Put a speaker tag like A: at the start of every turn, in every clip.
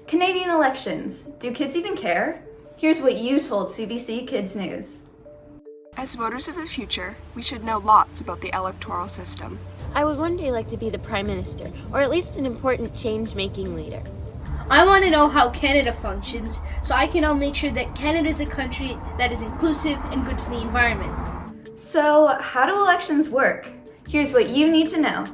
A: Canadian elections. Do kids even care? Here's what you told CBC Kids News.
B: As voters of the future, we should know lots about the electoral system.
C: I would one day like to be the Prime Minister, or at least an important change-making leader.
D: I want to know how Canada functions, so I can now make sure that Canada is a country that is inclusive and good to the environment.
A: So, how do elections work? Here's what you need to know.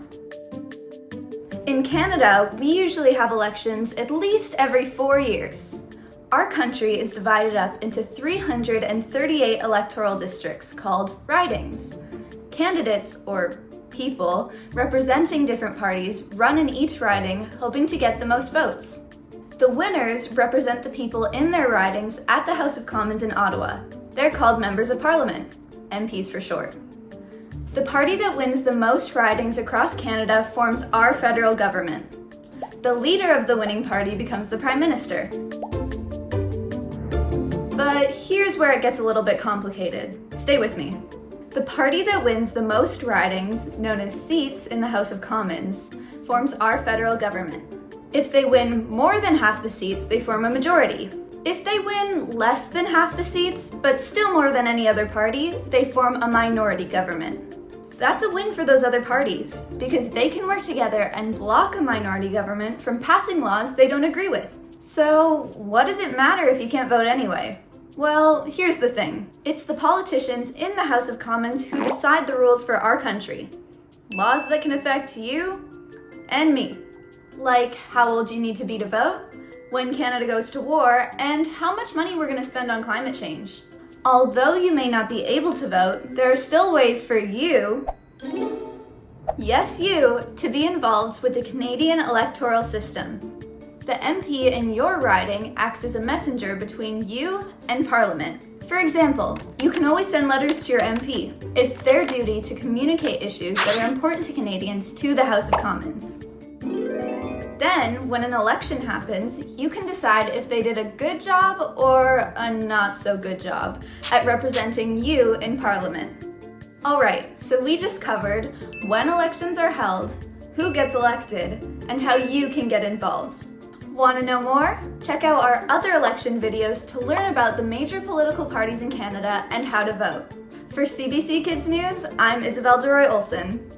A: In Canada, we usually have elections at least every 4 years. Our country is divided up into 338 electoral districts called ridings. Candidates, or people, representing different parties run in each riding, hoping to get the most votes. The winners represent the people in their ridings at the House of Commons in Ottawa. They're called Members of Parliament, MPs for short. The party that wins the most ridings across Canada forms our federal government. The leader of the winning party becomes the Prime Minister. But here's where it gets a little bit complicated. Stay with me. The party that wins the most ridings, known as seats in the House of Commons, forms our federal government. If they win more than half the seats, they form a majority. If they win less than half the seats, but still more than any other party, they form a minority government. That's a win for those other parties, because they can work together and block a minority government from passing laws they don't agree with. So, what does it matter if you can't vote anyway? Well, here's the thing. It's the politicians in the House of Commons who decide the rules for our country. Laws that can affect you and me. Like how old you need to be to vote, when Canada goes to war, and how much money we're going to spend on climate change. Although you may not be able to vote, there are still ways for you, yes you, to be involved with the Canadian electoral system. The MP in your riding acts as a messenger between you and Parliament. For example, you can always send letters to your MP. It's their duty to communicate issues that are important to Canadians to the House of Commons. Then, when an election happens, you can decide if they did a good job or a not so good job at representing you in Parliament. Alright, so we just covered when elections are held, who gets elected, and how you can get involved. Want to know more? Check out our other election videos to learn about the major political parties in Canada and how to vote. For CBC Kids News, I'm Isabel DeRoy-Olson.